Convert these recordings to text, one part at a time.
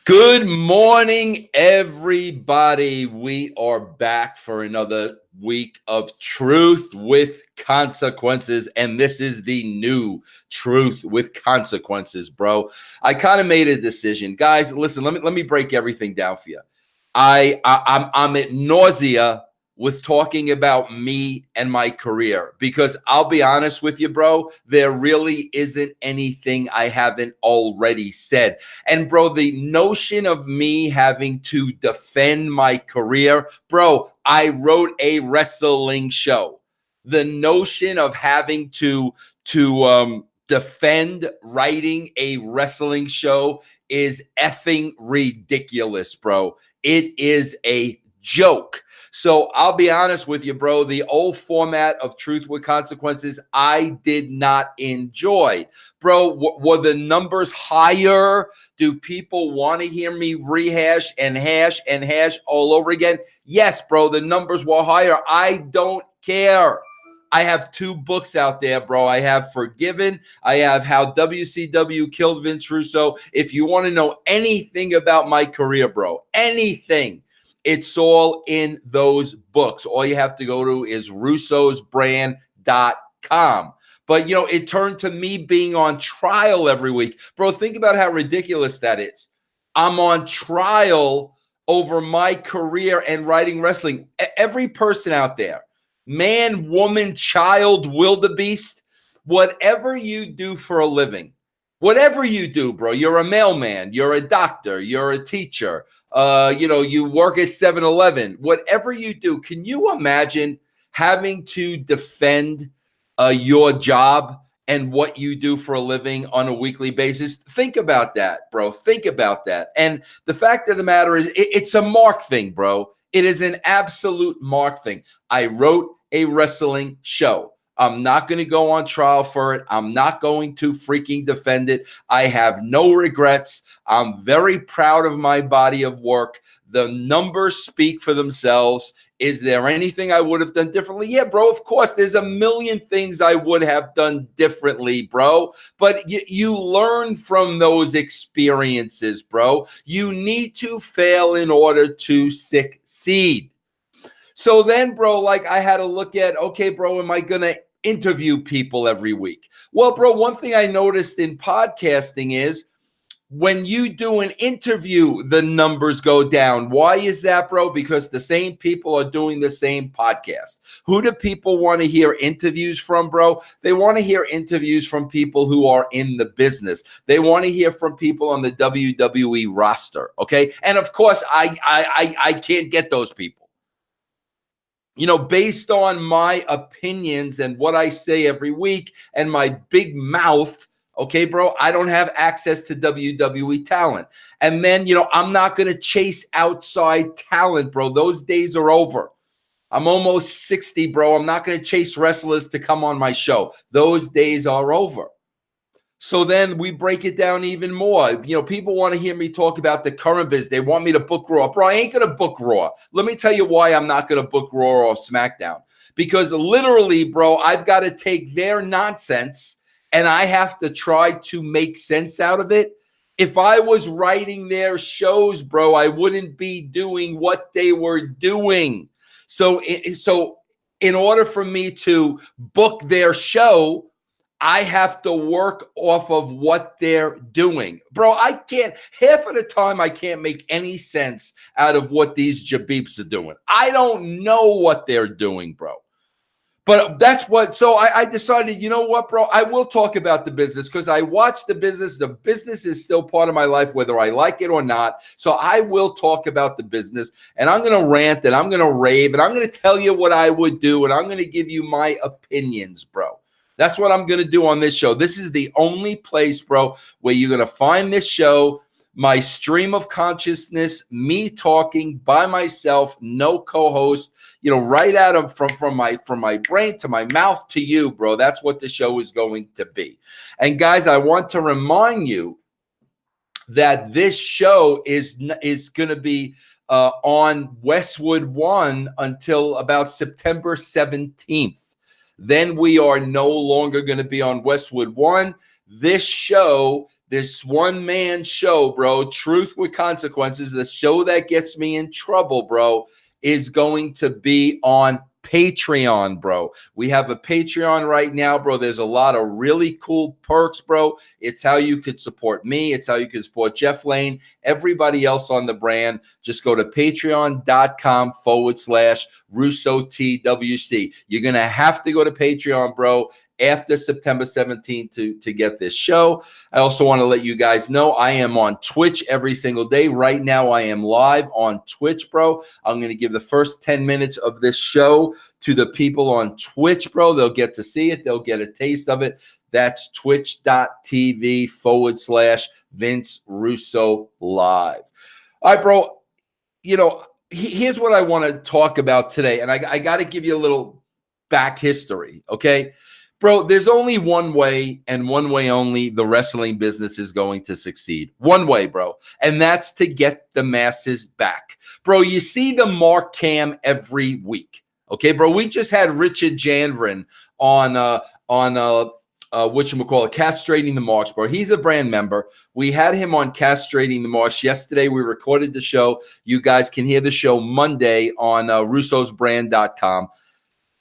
Good morning, everybody. We are back for another week of Truth with Consequences, and this is the new Truth with Consequences, bro. I kind of made a decision, guys. Listen, let me break everything down for you. I'm at nausea with talking about me and my career because I'll be honest with you, bro, there really isn't anything I haven't already said. And bro, the notion of me having to defend my career, bro, I wrote a wrestling show. The notion of having to defend writing a wrestling show is effing ridiculous, bro. It is a joke. So I'll be honest with you, bro. The old format of Truth with Consequences, I did not enjoy. Bro, were the numbers higher? Do people want to hear me rehash and hash and hash all over again? Yes, bro, the numbers were higher. I don't care. I have two books out there, bro. I have Forgiven. I have How WCW Killed Vince Russo. If you want to know anything about my career, bro, anything, it's all in those books. All you have to go to is russosbrand.com. But, it turned to me being on trial every week. Bro, think about how ridiculous that is. I'm on trial over my career and writing wrestling. Every person out there, man, woman, child, wildebeest, whatever you do for a living, whatever you do, bro, you're a mailman, you're a doctor, you're a teacher, you work at 7-Eleven, whatever you do, can you imagine having to defend your job and what you do for a living on a weekly basis? Think about that, bro. Think about that. And the fact of the matter is, it's a mark thing, bro. It is an absolute mark thing. I wrote a wrestling show. I'm not going to go on trial for it. I'm not going to freaking defend it. I have no regrets. I'm very proud of my body of work. The numbers speak for themselves. Is there anything I would have done differently? Yeah, bro, of course. There's a million things I would have done differently, bro. But you learn from those experiences, bro. You need to fail in order to succeed. So then, bro, like I had to look at, okay, bro, am I going to interview people every week? Well, bro, one thing I noticed in podcasting is when you do an interview, the numbers go down. Why is that, bro? Because the same people are doing the same podcast. Who do people want to hear interviews from, bro? They want to hear interviews from people who are in the business. They want to hear from people on the WWE roster, okay? And of course, I can't get those people. Based on my opinions and what I say every week and my big mouth, okay, bro, I don't have access to WWE talent. And then, I'm not going to chase outside talent, bro. Those days are over. I'm almost 60, bro. I'm not going to chase wrestlers to come on my show. Those days are over. So then we break it down even more. People want to hear me talk about the current business. They want me to book Raw. Bro, I ain't going to book Raw. Let me tell you why I'm not going to book Raw or SmackDown. Because literally, bro, I've got to take their nonsense and I have to try to make sense out of it. If I was writing their shows, bro, I wouldn't be doing what they were doing. So in order for me to book their show, I have to work off of what they're doing. Bro, half of the time, I can't make any sense out of what these jabeeps are doing. I don't know what they're doing, bro. But so I decided, you know what, bro? I will talk about the business because I watch the business. The business is still part of my life, whether I like it or not. So I will talk about the business and I'm going to rant and I'm going to rave and I'm going to tell you what I would do and I'm going to give you my opinions, bro. That's what I'm going to do on this show. This is the only place, bro, where you're going to find this show, my stream of consciousness, me talking by myself, no co-host, right out of from my brain to my mouth to you, bro. That's what the show is going to be. And guys, I want to remind you that this show is going to be on Westwood One until about September 17th. Then we are no longer going to be on Westwood One. this show, this one-man show, bro, Truth with Consequences, the show that gets me in trouble, bro, is going to be on Patreon, bro. We have a Patreon right now, bro. There's a lot of really cool perks, bro. It's how you could support me. It's how you can support Jeff Lane, everybody else on the brand. Just go to patreon.com/RussoTWC. You're going to have to go to Patreon, bro, after September 17th to get this show. I also want to let you guys know I am on Twitch every single day. Right now, I am live on Twitch, bro. I'm going to give the first 10 minutes of this show to the people on Twitch, bro. They'll get to see it. They'll get a taste of it. That's twitch.tv/Vince Russo Live. All right, bro. You know, here's what I want to talk about today. And I got to give you a little back history, okay? Bro, there's only one way and one way only the wrestling business is going to succeed. One way, bro. And that's to get the masses back. Bro, you see the Mark Cam every week. Okay, bro? We just had Richard Janvrin on whatchamacallit, Castrating the Marks, bro. He's a brand member. We had him on Castrating the Marks yesterday. We recorded the show. You guys can hear the show Monday on russosbrand.com.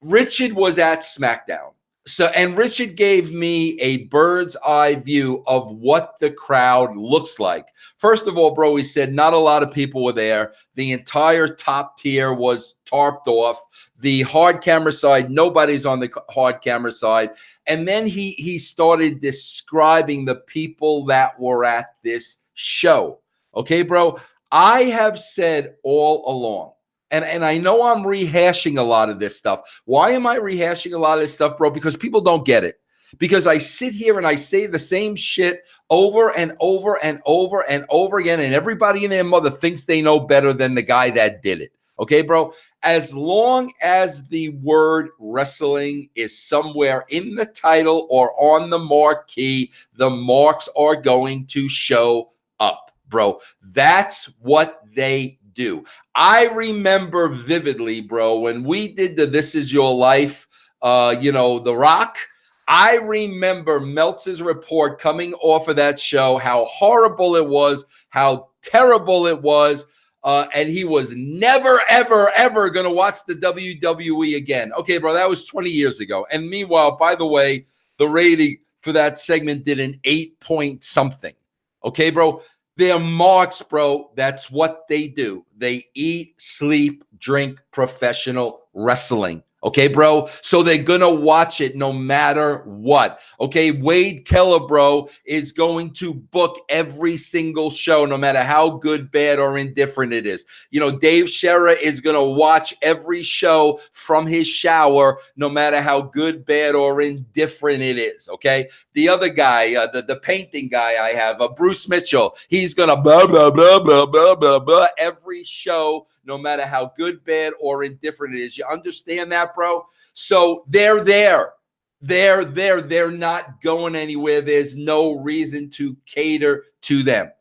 Richard was at SmackDown. And Richard gave me a bird's eye view of what the crowd looks like. First of all, bro, he said not a lot of people were there. The entire top tier was tarped off. The hard camera side, nobody's on the hard camera side. And then he started describing the people that were at this show. Okay, bro? I have said all along, and I know I'm rehashing a lot of this stuff. Why am I rehashing a lot of this stuff, bro? Because people don't get it. Because I sit here and I say the same shit over and over and over and over again, and everybody and their mother thinks they know better than the guy that did it. Okay, bro? As long as the word wrestling is somewhere in the title or on the marquee, the marks are going to show up, bro. That's what they do. I remember vividly, bro, when we did the This Is Your Life, The Rock. I remember Meltzer's report coming off of that show, how horrible it was, how terrible it was, and he was never, ever, ever going to watch the WWE again. Okay, bro, that was 20 years ago. And meanwhile, by the way, the rating for that segment did an 8 something. Okay, bro? They're marks, bro. That's what they do. They eat, sleep, drink professional wrestling. Okay, bro? So they're going to watch it no matter what. Okay, Wade Keller, bro, is going to book every single show no matter how good, bad, or indifferent it is. You know, Dave Scherer is going to watch every show from his shower no matter how good, bad, or indifferent it is. Okay? The other guy, the painting guy I have, Bruce Mitchell, he's going to blah, blah, blah, blah, blah, blah, blah, every show no matter how good, bad, or indifferent it is. You understand that, bro? So they're there. They're there. They're not going anywhere. There's no reason to cater to them.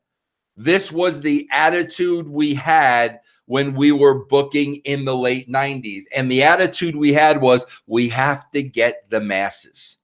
This was the attitude we had when we were booking in the late 90s. And the attitude we had was, we have to get the masses.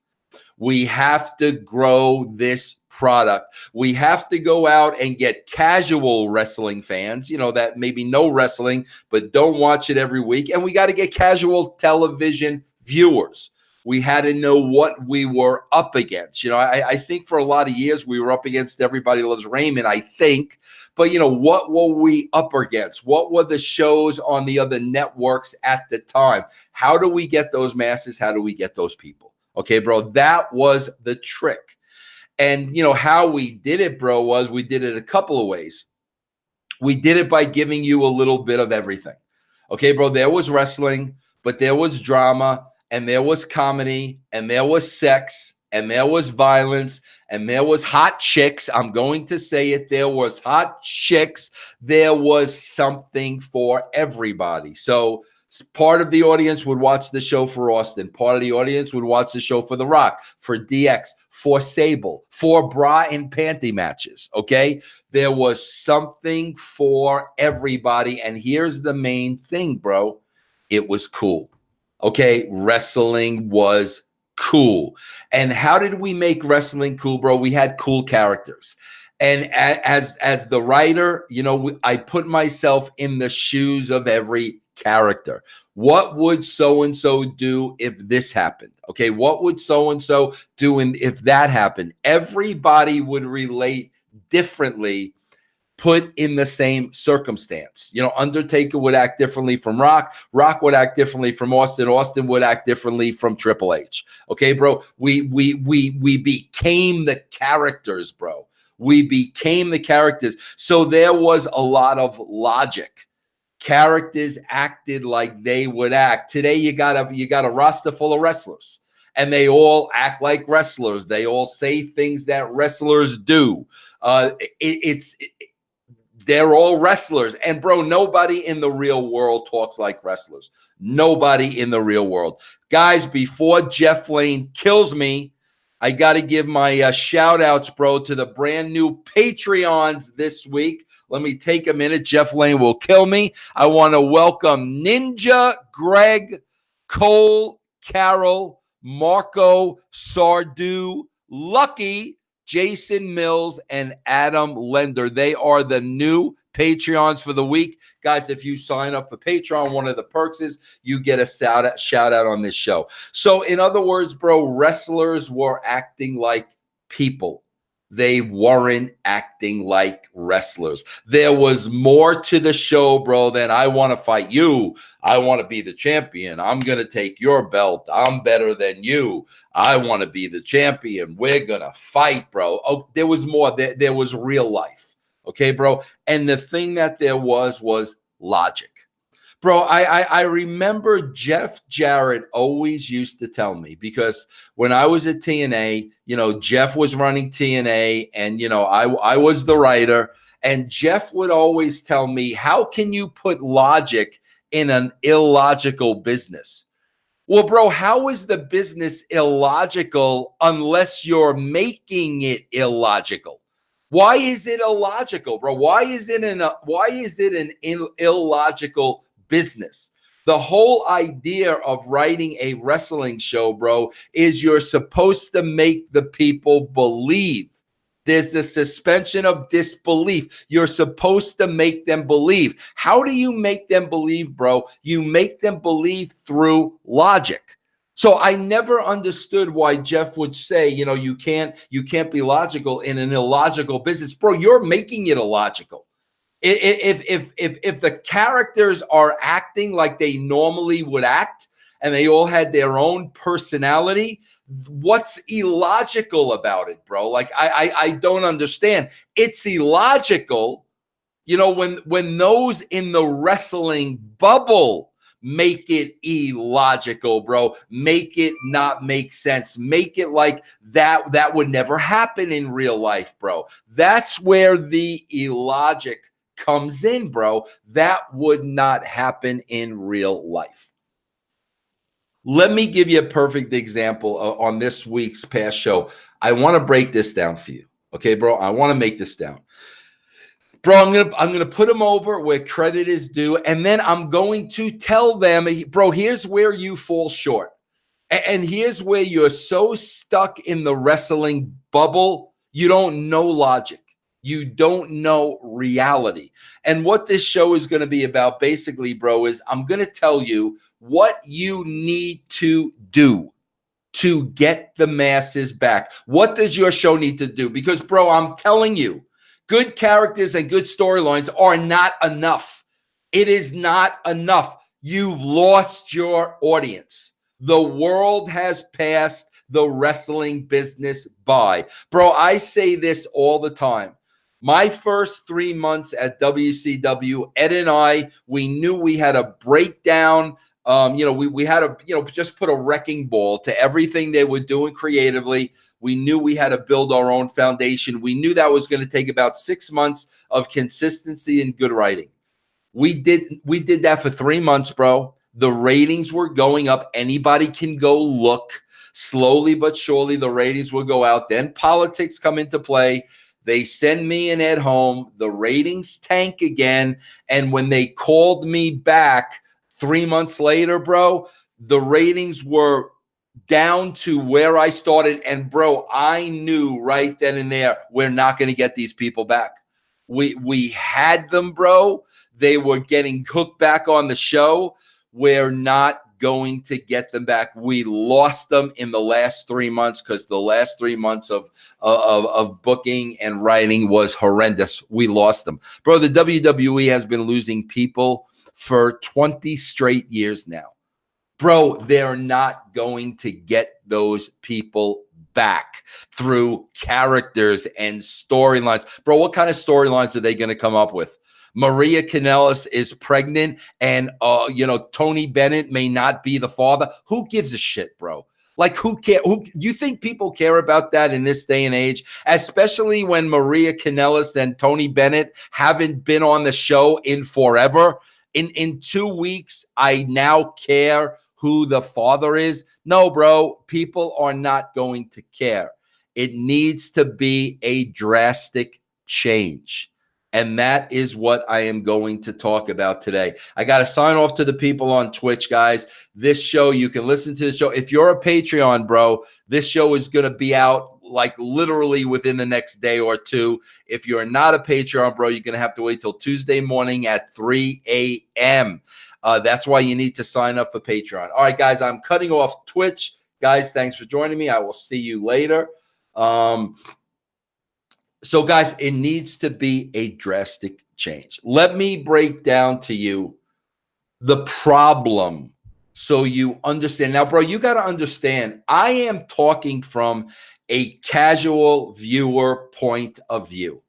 We have to grow this product. We have to go out and get casual wrestling fans, that maybe know wrestling, but don't watch it every week. And we got to get casual television viewers. We had to know what we were up against. I think for a lot of years we were up against Everybody Loves Raymond, I think. But, what were we up against? What were the shows on the other networks at the time? How do we get those masses? How do we get those people? Okay, bro, that was the trick. And, how we did it, bro, was we did it a couple of ways. We did it by giving you a little bit of everything. Okay, bro, there was wrestling, but there was drama, and there was comedy, and there was sex, and there was violence, and there was hot chicks. I'm going to say it. There was hot chicks. There was something for everybody. So part of the audience would watch the show for Austin. Part of the audience would watch the show for The Rock, for DX, for Sable, for bra and panty matches, okay? There was something for everybody, and here's the main thing, bro. It was cool, okay? Wrestling was cool. And how did we make wrestling cool, bro? We had cool characters. And as the writer, you know, I put myself in the shoes of every character. What would so-and-so do if this happened? Okay, what would so-and-so do if that happened? Everybody would relate differently put in the same circumstance. You know, Undertaker would act differently from Rock. Rock would act differently from Austin. Austin would act differently from Triple H. Okay, bro. We became the characters, bro. We became the characters. So there was a lot of logic. Characters acted like they would act. Today you got a roster full of wrestlers, and they all act like wrestlers. They all say things that wrestlers do. They're all wrestlers. And bro, nobody in the real world talks like wrestlers. Nobody in the real world. Guys, before Jeff Lane kills me, I got to give my shout outs, bro, to the brand new Patreons this week. Let me take a minute. Jeff Lane will kill me. I want to welcome Ninja, Greg, Cole, Carol, Marco, Sardu, Lucky, Jason Mills, and Adam Lender. They are the new Patreons for the week. Guys, if you sign up for Patreon, one of the perks is you get a shout out on this show. So in other words, bro, wrestlers were acting like people. They weren't acting like wrestlers. There was more to the show, bro, than I want to fight you. I want to be the champion. I'm going to take your belt. I'm better than you. I want to be the champion. We're going to fight, bro. Oh, there was more. There was real life. Okay, bro? And the thing that there was logic. Bro, I remember Jeff Jarrett always used to tell me, because when I was at TNA, you know, Jeff was running TNA, and, you know, I was the writer, and Jeff would always tell me, how can you put logic in an illogical business? Well, bro, how is the business illogical unless you're making it illogical? Why is it illogical, bro? Why is it an illogical business? The whole idea of writing a wrestling show, bro, is you're supposed to make the people believe. There's the suspension of disbelief. You're supposed to make them believe. How do you make them believe, bro? You make them believe through logic. So I never understood why Jeff would say, you know, you can't be logical in an illogical business. Bro, you're making it illogical. If the characters are acting like they normally would act, and they all had their own personality, what's illogical about it, bro? Like, I don't understand. It's illogical, you know, when those in the wrestling bubble make it illogical, bro. Make it not make sense. Make it like that would never happen in real life, bro. That's where the illogic comes in, bro. That would not happen in real life. Let me give you a perfect example on this week's past show. I want to break this down for you. Okay, bro? I want to make this down. Bro, I'm gonna put them over where credit is due, and then I'm going to tell them, bro, here's where you fall short. And here's where you're so stuck in the wrestling bubble, you don't know logic. You don't know reality. And what this show is going to be about, basically, bro, is I'm going to tell you what you need to do to get the masses back. What does your show need to do? Because, bro, I'm telling you, good characters and good storylines are not enough. It is not enough. You've lost your audience. The world has passed the wrestling business by. Bro, I say this all the time. My first 3 months at WCW, Ed and I, we knew we had to break down. We had to, just put a wrecking ball to everything they were doing creatively. We knew we had to build our own foundation. We knew that was going to take about 6 months of consistency and good writing. We did that for 3 months, bro. The ratings were going up. Anybody can go look. Slowly but surely, the ratings will go out. Then politics come into play. They send me and Ed home. The ratings tank again. And when they called me back 3 months later, bro, the ratings were down to where I started. And bro, I knew right then and there, we're not going to get these people back. We had them, bro. They were getting hooked back on the show. We're not going to get them back. We lost them in the last 3 months because the last 3 months of booking and writing was horrendous. We lost them. Bro, the WWE has been losing people for 20 straight years now. Bro, they're not going to get those people back through characters and storylines. Bro, what kind of storylines are they going to come up with? Maria Kanellis is pregnant and, Tony Bennett may not be the father. Who gives a shit, bro? Like, who care? You think people care about that in this day and age? Especially when Maria Kanellis and Tony Bennett haven't been on the show in forever. In 2 weeks, I now care who the father is. No, bro, people are not going to care. It needs to be a drastic change. And that is what I am going to talk about today. I got to sign off to the people on Twitch, guys. This show, you can listen to the show. If you're a Patreon, bro, this show is going to be out like literally within the next day or two. If you're not a Patreon, bro, you're going to have to wait till Tuesday morning at 3 a.m. That's why you need to sign up for Patreon. All right, guys, I'm cutting off Twitch. Guys, thanks for joining me. I will see you later. So, guys, it needs to be a drastic change. Let me break down to you the problem so you understand. Now, bro, you got to understand, I am talking from a casual viewer point of view.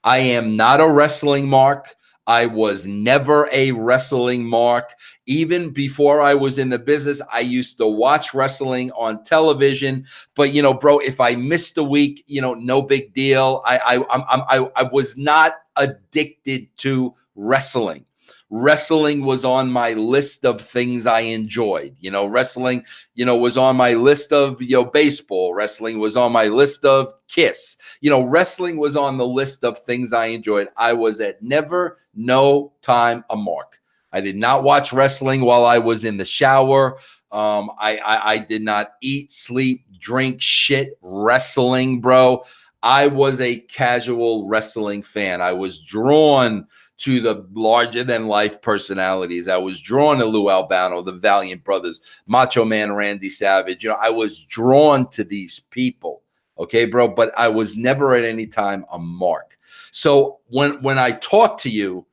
I am not a wrestling mark. I was never a wrestling mark. Even before I was in the business, I used to watch wrestling on television. But, bro, if I missed a week, no big deal. I was not addicted to wrestling. Wrestling was on my list of things I enjoyed. Wrestling, was on my list of, baseball. Wrestling was on my list of Kiss. Wrestling was on the list of things I enjoyed. I was at never, no time a mark. I did not watch wrestling while I was in the shower. I did not eat, sleep, drink shit wrestling, bro. I was a casual wrestling fan. I was drawn to the larger-than-life personalities. I was drawn to Lou Albano, the Valiant Brothers, Macho Man Randy Savage. I was drawn to these people, okay, bro? But I was never at any time a mark. So when I talk to you,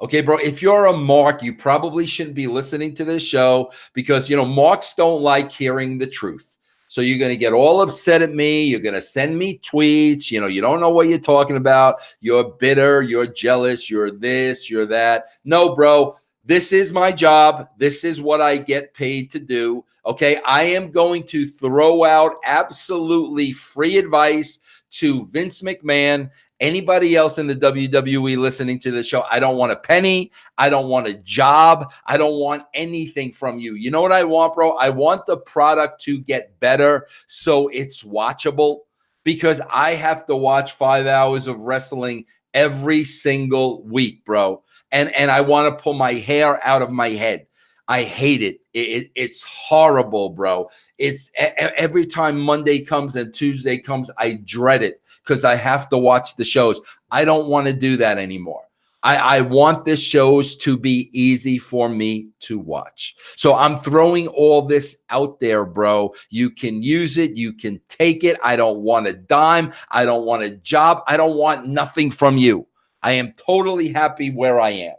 okay, bro, if you're a mark, you probably shouldn't be listening to this show because, marks don't like hearing the truth. So you're going to get all upset at me. You're going to send me tweets. You don't know what you're talking about. You're bitter. You're jealous. You're this. You're that. No, bro. This is my job. This is what I get paid to do. Okay. I am going to throw out absolutely free advice to Vince McMahon. Anybody else in the WWE listening to the show, I don't want a penny. I don't want a job. I don't want anything from you. You know what I want, bro? I want the product to get better so it's watchable because I have to watch 5 hours of wrestling every single week, bro. And I want to pull my hair out of my head. I hate it. It's horrible, bro. It's every time Monday comes and Tuesday comes, I dread it because I have to watch the shows. I don't want to do that anymore. I want the shows to be easy for me to watch. So I'm throwing all this out there, bro. You can use it. You can take it. I don't want a dime. I don't want a job. I don't want nothing from you. I am totally happy where I am.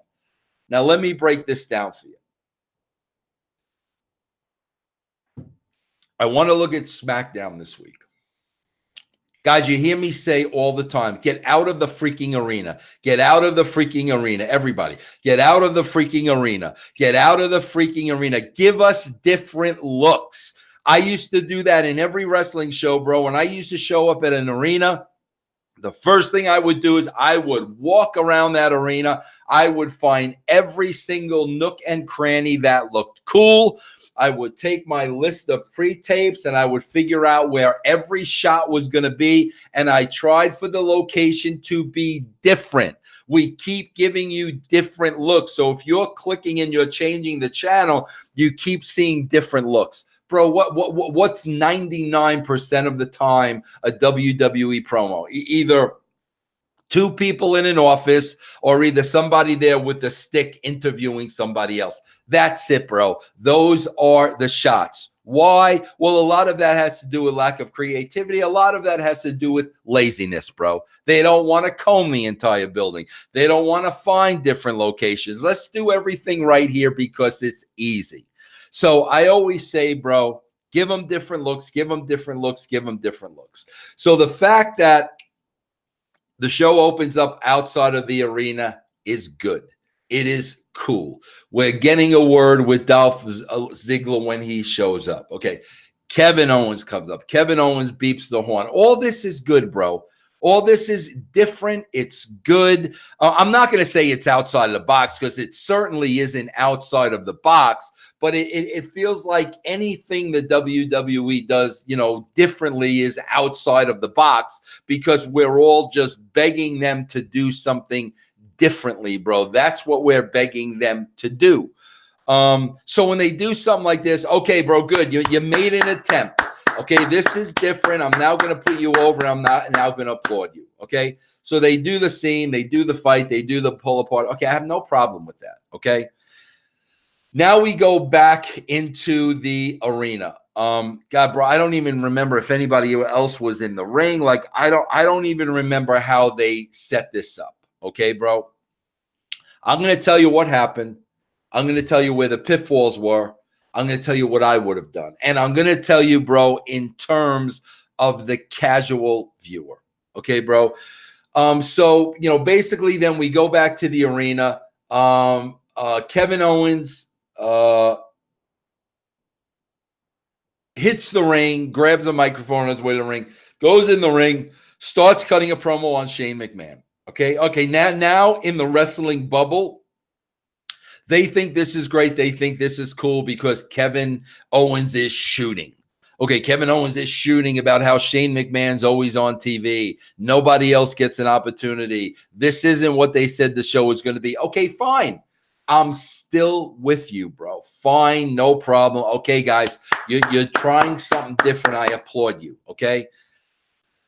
Now, let me break this down for you. I want to look at SmackDown this week. Guys, you hear me say all the time, get out of the freaking arena. Get out of the freaking arena. Everybody, get out of the freaking arena. Get out of the freaking arena. Give us different looks. I used to do that in every wrestling show, bro. When I used to show up at an arena, the first thing I would do is I would walk around that arena. I would find every single nook and cranny that looked cool. I would take my list of pre-tapes and I would figure out where every shot was going to be. And I tried for the location to be different. We keep giving you different looks. So if you're clicking and you're changing the channel, you keep seeing different looks. bro, what's 99% of the time a WWE promo? Either two people in an office or either somebody there with a stick interviewing somebody else. That's it, bro. Those are the shots. Why? Well, a lot of that has to do with lack of creativity. A lot of that has to do with laziness, bro. They don't want to comb the entire building. They don't want to find different locations. Let's do everything right here because it's easy. So I always say, bro, give them different looks, give them different looks, give them different looks. So the fact that the show opens up outside of the arena is good. It is cool. We're getting a word with Dolph Ziggler when he shows up. Okay. Kevin Owens comes up. Kevin Owens beeps the horn. All this is good, bro. All this is different. It's good. I'm not going to say it's outside of the box because it certainly isn't outside of the box, but it feels like anything the WWE does, differently is outside of the box because we're all just begging them to do something differently, bro. That's what we're begging them to do. So when they do something like this, okay, bro, good. You made an attempt. Okay, this is different. I'm now going to put you over. I'm not now going to applaud you. Okay, so they do the scene, they do the fight, they do the pull apart. Okay, I have no problem with that. Okay, now we go back into the arena. God, bro, I don't even remember if anybody else was in the ring. Like, I don't even remember how they set this up. Okay, bro, I'm going to tell you what happened. I'm going to tell you where the pitfalls were. I'm going to tell you what I would have done. And I'm going to tell you, bro, in terms of the casual viewer. Okay, bro? So, basically then we go back to the arena. Kevin Owens hits the ring, grabs a microphone on his way to the ring, goes in the ring, starts cutting a promo on Shane McMahon. Okay, now in the wrestling bubble, they think this is great. They think this is cool because Kevin Owens is shooting. Okay, Kevin Owens is shooting about how Shane McMahon's always on TV. Nobody else gets an opportunity. This isn't what they said the show was going to be. Okay, fine. I'm still with you, bro. Fine, no problem. Okay, guys, you're trying something different. I applaud you, okay?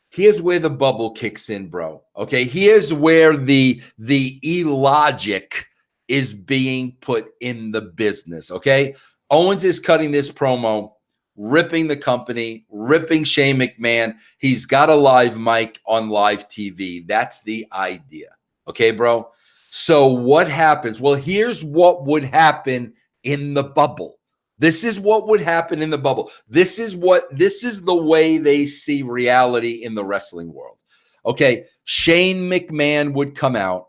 Here's where the bubble kicks in, bro. Okay, here's where the illogic is being put in the business, okay? Owens is cutting this promo, ripping the company, ripping Shane McMahon. He's got a live mic on live TV. That's the idea, okay, bro? So what happens? Well, here's what would happen in the bubble. This is what would happen in the bubble. This is the way they see reality in the wrestling world. Okay, Shane McMahon would come out.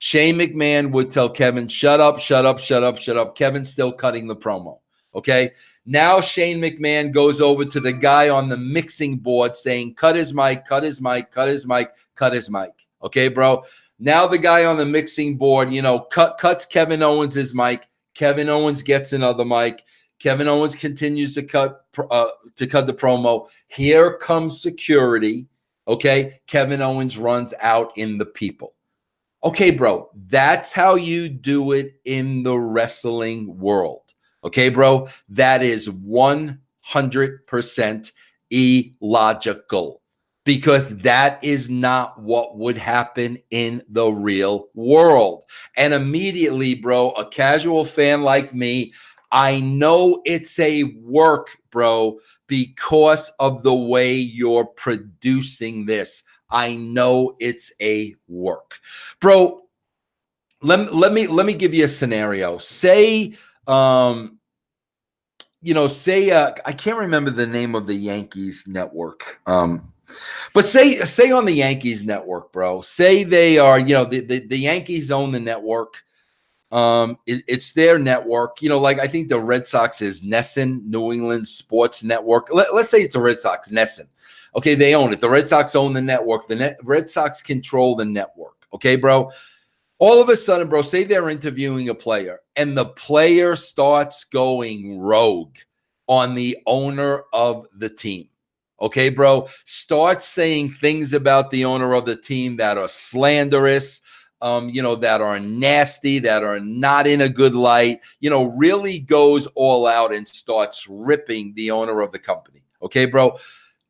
Shane McMahon would tell Kevin, shut up, shut up, shut up, shut up. Kevin's still cutting the promo. Okay. Now Shane McMahon goes over to the guy on the mixing board saying, cut his mic, cut his mic, cut his mic, cut his mic. Okay, bro. Now the guy on the mixing board, cuts Kevin Owens' mic. Kevin Owens gets another mic. Kevin Owens continues to cut the promo. Here comes security. Okay. Kevin Owens runs out in the people. Okay, bro, that's how you do it in the wrestling world. Okay, bro, that is 100% illogical because that is not what would happen in the real world. And immediately, bro, a casual fan like me, I know it's a work, bro, because of the way you're producing this. I know it's a work. Bro, let me give you a scenario. Say I can't remember the name of the Yankees network. But say on the Yankees network, bro. Say they are, the Yankees own the network. It's their network. Like I think the Red Sox is NESN, New England Sports Network. Let's say it's a Red Sox, NESN. Okay, they own it. The Red Sox own the network. Red Sox control the network. Okay, bro. All of a sudden, bro, say they're interviewing a player and the player starts going rogue on the owner of the team. Okay, bro. Start saying things about the owner of the team that are slanderous, that are nasty, that are not in a good light, really goes all out and starts ripping the owner of the company. Okay, bro?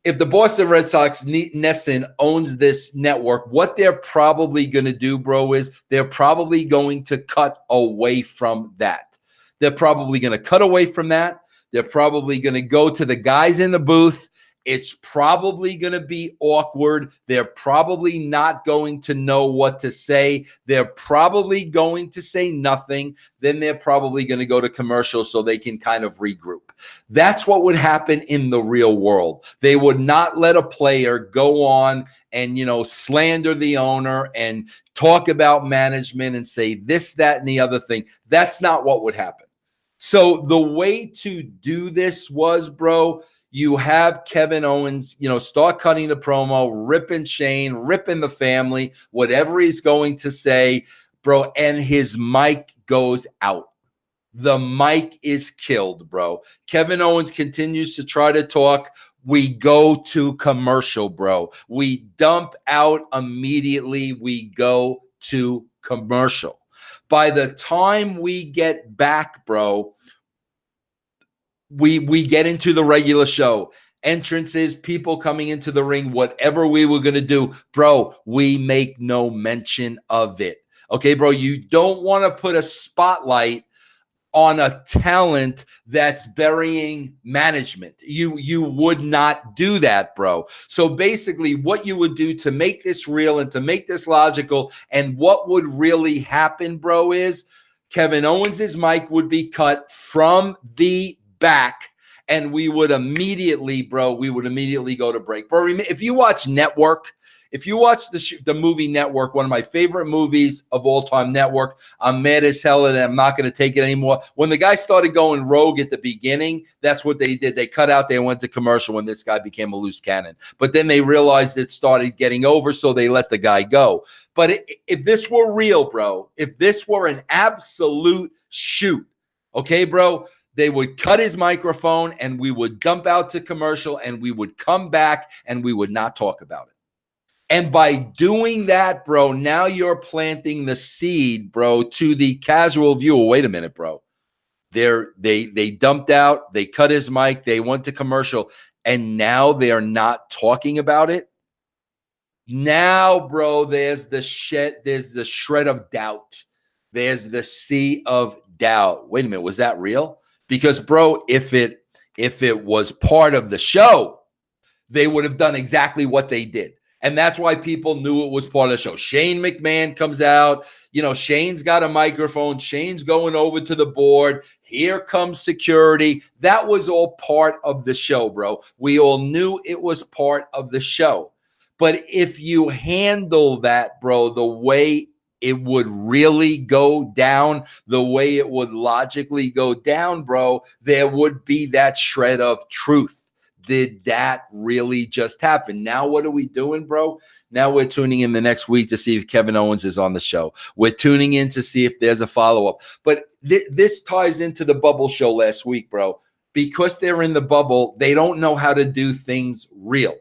If the Boston Red Sox, Nesson, owns this network, what they're probably going to do, bro, is they're probably going to cut away from that. They're probably going to cut away from that. They're probably going to go to the guys in the booth. It's probably going to be awkward. They're probably not going to know what to say. They're probably going to say nothing. Then they're probably going to go to commercial so they can kind of regroup. That's what would happen in the real world. They would not let a player go on and, slander the owner and talk about management and say this, that, and the other thing. That's not what would happen. So the way to do this was, bro, you have Kevin Owens, start cutting the promo, ripping Shane, ripping the family, whatever he's going to say, bro, and his mic goes out. The mic is killed, bro. Kevin Owens continues to try to talk. We go to commercial, bro. We dump out immediately. We go to commercial. By the time we get back, bro, we get into the regular show. Entrances, people coming into the ring, whatever we were going to do, bro, we make no mention of it. Okay, bro, you don't want to put a spotlight on a talent that's burying management. You would not do that, bro. So basically what you would do to make this real and to make this logical and what would really happen, bro, is Kevin Owens's mic would be cut from the back and we would immediately go to break. Bro, if you watch Network, if you watch the movie Network, one of my favorite movies of all time, Network, I'm mad as hell and I'm not going to take it anymore. When the guy started going rogue at the beginning, that's what they did. They cut out, they went to commercial when this guy became a loose cannon. But then they realized it started getting over, so they let the guy go. But if this were real, bro, if this were an absolute shoot, okay, bro, they would cut his microphone and we would dump out to commercial and we would come back and we would not talk about it. And by doing that, bro, now you're planting the seed, bro, to the casual viewer. Wait a minute, bro. They dumped out, they cut his mic, they went to commercial, and now they are not talking about it. Now, bro, there's the shred of doubt. There's the sea of doubt. Wait a minute, was that real? Because, bro, if it was part of the show, they would have done exactly what they did. And that's why people knew it was part of the show. Shane McMahon comes out. Shane's got a microphone. Shane's going over to the board. Here comes security. That was all part of the show, bro. We all knew it was part of the show. But if you handle that, bro, the way it would really go down, the way it would logically go down, bro, there would be that shred of truth. Did that really just happen? Now what are we doing, bro? Now we're tuning in the next week to see if Kevin Owens is on the show. We're tuning in to see if there's a follow-up. But this ties into the bubble show last week, bro. Because they're in the bubble, they don't know how to do things real.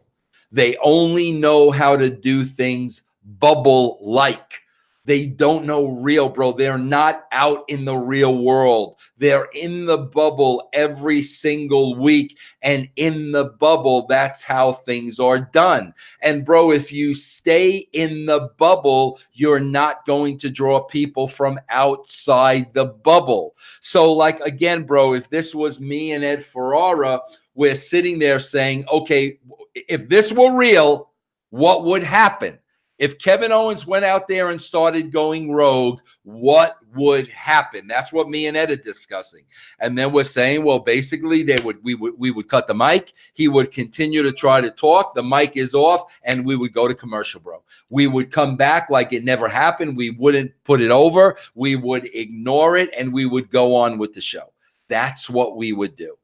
They only know how to do things bubble-like. They don't know real, bro. They're not out in the real world. They're in the bubble every single week. And in the bubble, that's how things are done. And, bro, if you stay in the bubble, you're not going to draw people from outside the bubble. So, like, again, bro, if this was me and Ed Ferrara, we're sitting there saying, okay, if this were real, what would happen? If Kevin Owens went out there and started going rogue, what would happen? That's what me and Ed are discussing. And then we're saying, well, basically, we would cut the mic. He would continue to try to talk. The mic is off, and we would go to commercial, bro. We would come back like it never happened. We wouldn't put it over. We would ignore it, and we would go on with the show. That's what we would do.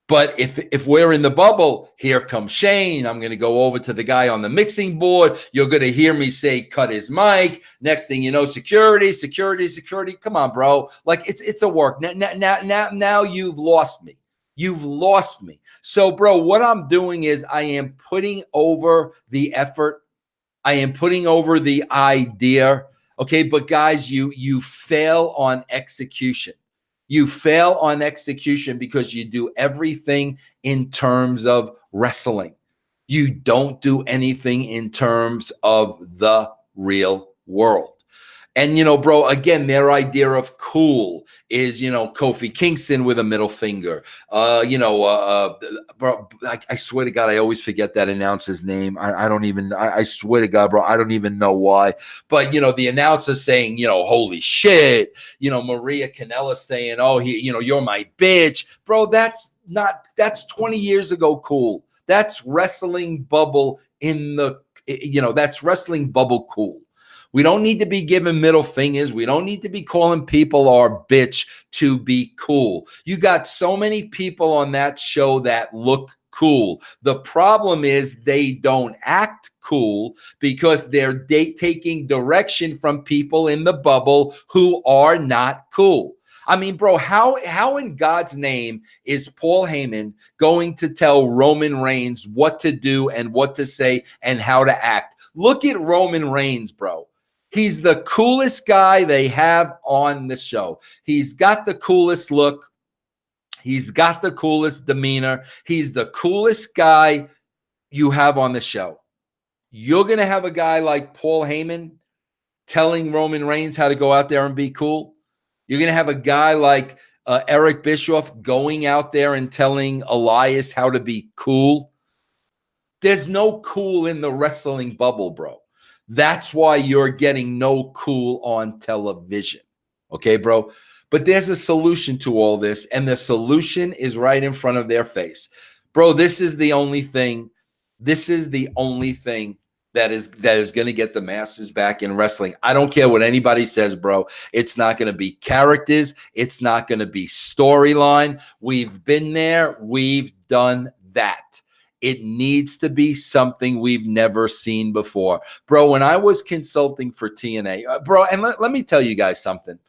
But if we're in the bubble, here comes Shane. I'm going to go over to the guy on the mixing board. You're going to hear me say, cut his mic. Next thing you know, security. Come on, bro. Like, it's a work. Now you've lost me. You've lost me. So, bro, what I'm doing is I am putting over the effort. I am putting over the idea Okay, but guys, you fail on execution. You fail on execution because you do everything in terms of wrestling. You don't do anything in terms of the real world. And, bro, again, their idea of cool is, Kofi Kingston with a middle finger. Bro, I swear to God, I always forget that announcer's name. I don't even, I swear to God, bro, I don't even know why. But, the announcer saying, holy shit, Maria Kanellis saying, oh, you're my bitch. Bro, that's 20 years ago cool. That's wrestling bubble that's wrestling bubble cool. We don't need to be giving middle fingers. We don't need to be calling people our bitch to be cool. You got so many people on that show that look cool. The problem is they don't act cool because they're taking direction from people in the bubble who are not cool. I mean, bro, how in God's name is Paul Heyman going to tell Roman Reigns what to do and what to say and how to act? Look at Roman Reigns, bro. He's the coolest guy they have on the show. He's got the coolest look. He's got the coolest demeanor. He's the coolest guy you have on the show. You're going to have a guy like Paul Heyman telling Roman Reigns how to go out there and be cool. You're going to have a guy like Eric Bischoff going out there and telling Elias how to be cool. There's no cool in the wrestling bubble, bro. That's why you're getting no cool on television. Okay, bro? But there's a solution to all this, and the solution is right in front of their face. Bro, this is the only thing. This is the only thing that is going to get the masses back in wrestling. I don't care what anybody says, bro. It's not going to be characters. It's not going to be storyline. We've been there. We've done that. It needs to be something we've never seen before. Bro, when I was consulting for TNA, bro, and let me tell you guys something.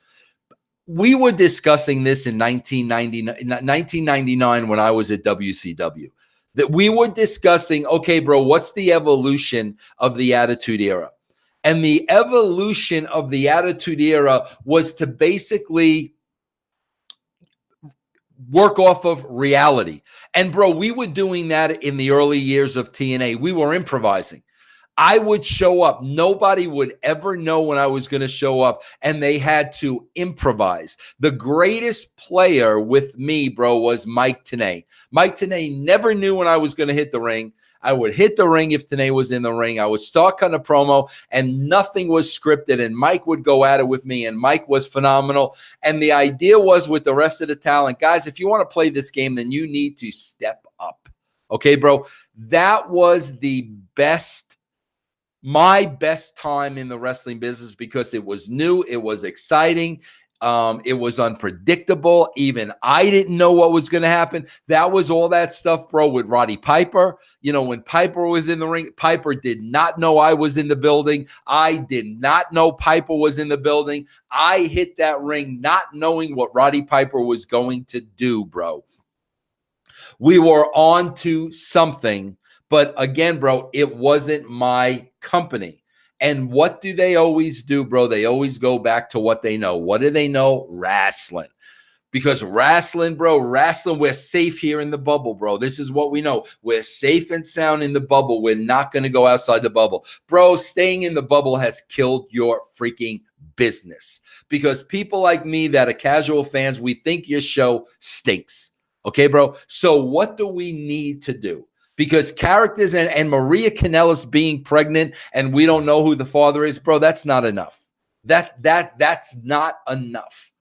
We were discussing this in 1999 when I was at WCW. That we were discussing, okay, bro, what's the evolution of the Attitude Era? And the evolution of the Attitude Era was to basically work off of reality. And bro, we were doing that in the early years of TNA. We were improvising. I would show up. Nobody would ever know when I was going to show up, and they had to improvise. The greatest player with me, bro, was Mike Tenay. Mike Tenay never knew when I was going to hit the ring. I would hit the ring if Tenay was in the ring. I would start cutting a promo, and nothing was scripted, and Mike would go at it with me, and Mike was phenomenal. And the idea was with the rest of the talent, guys, if you want to play this game, then you need to step up. Okay, bro? That was the best, my best time in the wrestling business because it was new, it was exciting, it was unpredictable. Even I didn't know what was going to happen. That was all that stuff, bro, with Roddy Piper. When Piper was in the ring, Piper did not know I was in the building. I did not know Piper was in the building. I hit that ring not knowing what Roddy Piper was going to do, bro. We were on to something. But again, bro, it wasn't my company. And what do they always do, bro? They always go back to what they know. What do they know? Wrestling. Because wrestling, bro, we're safe here in the bubble, bro. This is what we know. We're safe and sound in the bubble. We're not going to go outside the bubble. Bro, staying in the bubble has killed your freaking business. Because people like me that are casual fans, we think your show stinks. Okay, bro? So what do we need to do? Because characters and Maria Kanellis being pregnant and we don't know who the father is, bro, that's not enough. That's not enough.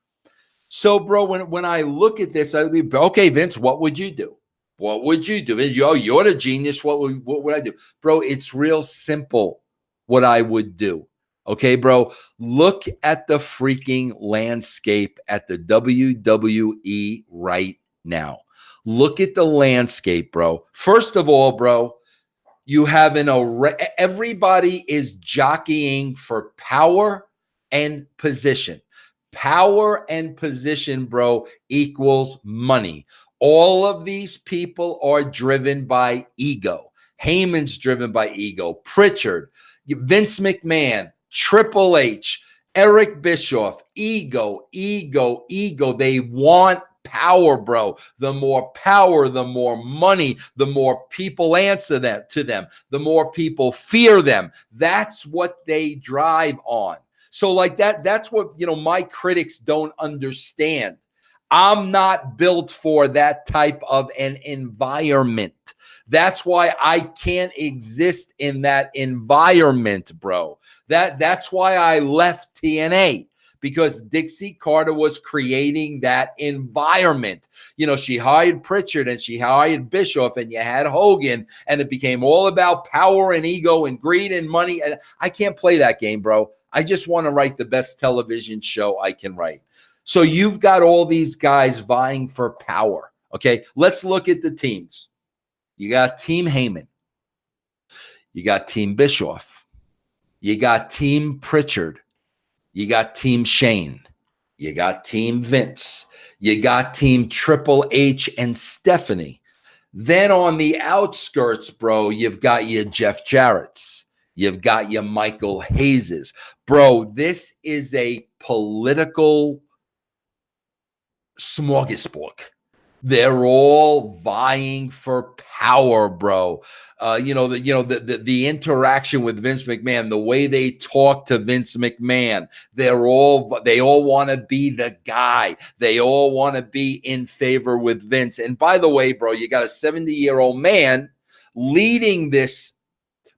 So, bro, when I look at this, I'd be, okay, Vince, what would you do? What would you do? You're the genius. What would I do? Bro, it's real simple what I would do. Okay, bro, look at the freaking landscape at the WWE right now. Look at the landscape, bro. First of all, bro, you have everybody is jockeying for power and position. Power and position, bro, equals money. All of these people are driven by ego. Heyman's driven by ego. Pritchard, Vince McMahon, Triple H, Eric Bischoff, ego, ego, ego. They want power, bro. The more power, the more money, the more people answer that to them, the more people fear them. That's what they drive on. So like that's what, my critics don't understand. I'm not built for that type of an environment. That's why I can't exist in that environment, bro. That's why I left TNA, because Dixie Carter was creating that environment. She hired Pritchard and she hired Bischoff, and you had Hogan, and it became all about power and ego and greed and money. And I can't play that game, bro. I just want to write the best television show I can write. So you've got all these guys vying for power. Okay, let's look at the teams. You got Team Heyman. You got Team Bischoff. You got Team Pritchard. You got Team Shane. You got Team Vince. You got Team Triple H and Stephanie. Then on the outskirts, bro, you've got your Jeff Jarrett's. You've got your Michael Hayes's. Bro, this is a political smorgasbord. They're all vying for power, bro. The interaction with Vince McMahon, the way they talk to Vince McMahon, they all want to be the guy. They all want to be in favor with Vince. And by the way, bro, you got a 70-year-old man leading this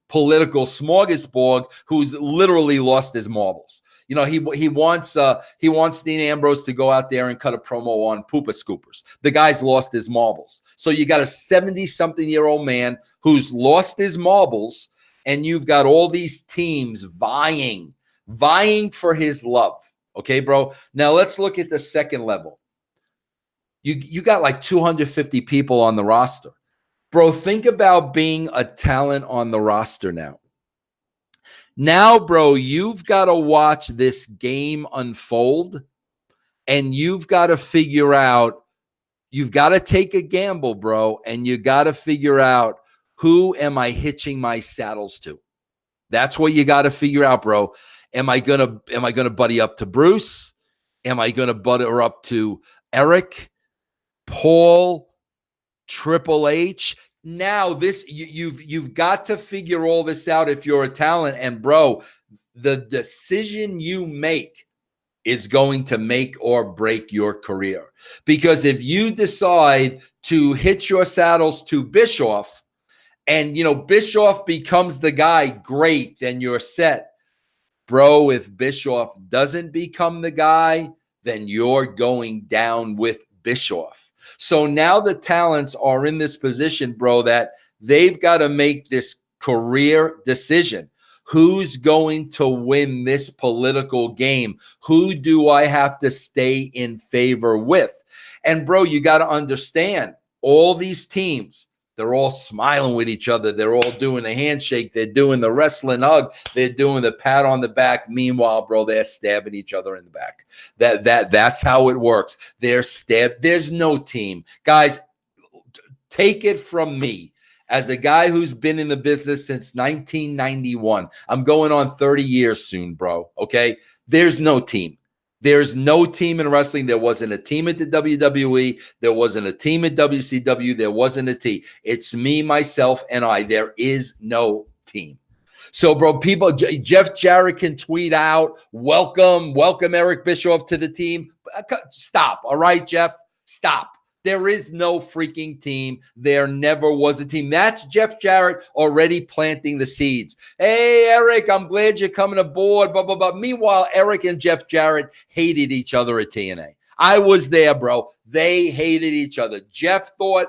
political smorgasbord who's literally lost his marbles. He wants Dean Ambrose to go out there and cut a promo on Poopa Scoopers. The guy's lost his marbles. So you got a 70-something-year-old man who's lost his marbles, and you've got all these teams vying for his love. Okay, bro? Now let's look at the second level. You got like 250 people on the roster. Bro, think about being a talent on the roster now. Now, bro, you've got to watch this game unfold, and you've got to figure out, you've got to take a gamble, bro, and you got to figure out, who am I hitching my saddles to? That's what you got to figure out, bro. Am I gonna buddy up to Bruce? Am I gonna butter up to Eric, Paul, Triple H? Now you've got to figure all this out if you're a talent. And bro, the decision you make is going to make or break your career. Because if you decide to hitch your saddles to Bischoff, and Bischoff becomes the guy, great, then you're set. Bro, if Bischoff doesn't become the guy, then you're going down with Bischoff. So now the talents are in this position, bro, that they've got to make this career decision. Who's going to win this political game? Who do I have to stay in favor with? And bro, you got to understand, all these teams, they're all smiling with each other. They're all doing the handshake. They're doing the wrestling hug. They're doing the pat on the back. Meanwhile, bro, they're stabbing each other in the back. That's how it works. They're stabbed. There's no team. Guys, take it from me. As a guy who's been in the business since 1991, I'm going on 30 years soon, bro. Okay? There's no team. There's no team in wrestling. There wasn't a team at the WWE. There wasn't a team at WCW. There wasn't a team. It's me, myself, and I. There is no team. So, bro, people, Jeff Jarrett can tweet out, welcome Eric Bischoff to the team. Stop, all right, Jeff? Stop. There is no freaking team. There never was a team. That's Jeff Jarrett already planting the seeds. Hey, Eric, I'm glad you're coming aboard, blah, blah, blah. Meanwhile, Eric and Jeff Jarrett hated each other at TNA. I was there, bro. They hated each other. Jeff thought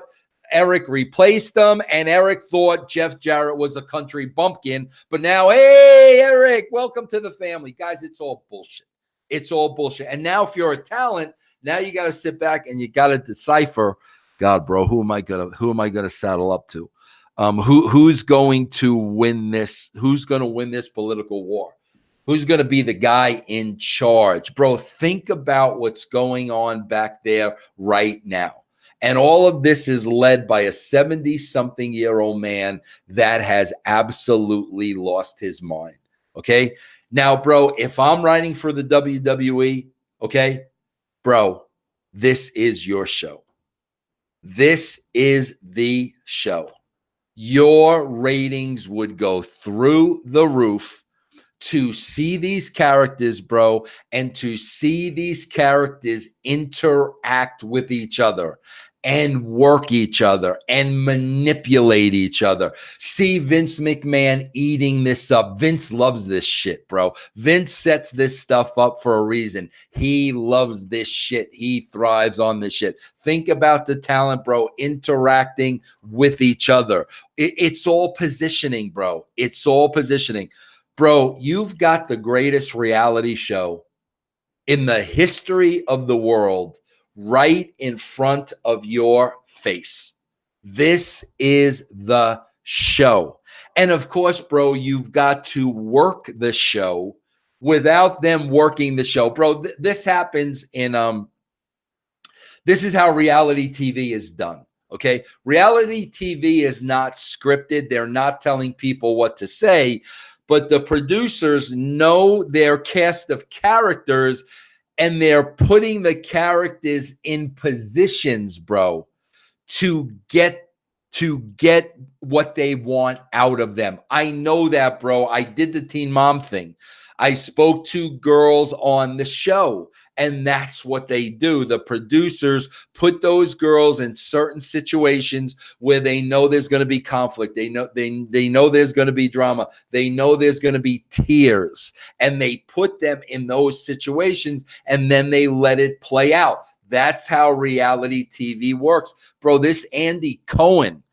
Eric replaced them, and Eric thought Jeff Jarrett was a country bumpkin. But now, hey, Eric, welcome to the family. Guys, it's all bullshit. It's all bullshit. And now if you're a talent, now you got to sit back and you got to decipher, God, bro, who am I gonna saddle up to? Who's going to win this? Who's going to win this political war? Who's going to be the guy in charge? Bro, think about what's going on back there right now. And all of this is led by a 70-something-year-old man that has absolutely lost his mind. Okay? Now, bro, if I'm writing for the WWE, okay, bro, this is your show. This is the show. Your ratings would go through the roof to see these characters, bro, and to see these characters interact with each other and work each other and manipulate each other. See Vince McMahon eating this up. Vince loves this shit, bro. Vince sets this stuff up for a reason. He loves this shit. He thrives on this shit. Think about the talent, bro, interacting with each other. It's all positioning, bro. It's all positioning. Bro, you've got the greatest reality show in the history of the world right in front of your face. This is the show. And of course, bro, you've got to work the show without them working the show. Bro, this happens in this is how reality TV is done. Okay. Reality TV is not scripted. They're not telling people what to say, but the producers know their cast of characters and they're putting the characters in positions, bro, to get what they want out of them. I know that, bro. I did the Teen Mom thing. I spoke to girls on the show, and that's what they do. The producers put those girls in certain situations where they know there's going to be conflict. They know there's going to be drama. They know there's going to be tears, and they put them in those situations, and then they let it play out. That's how reality TV works, bro. This Andy Cohen,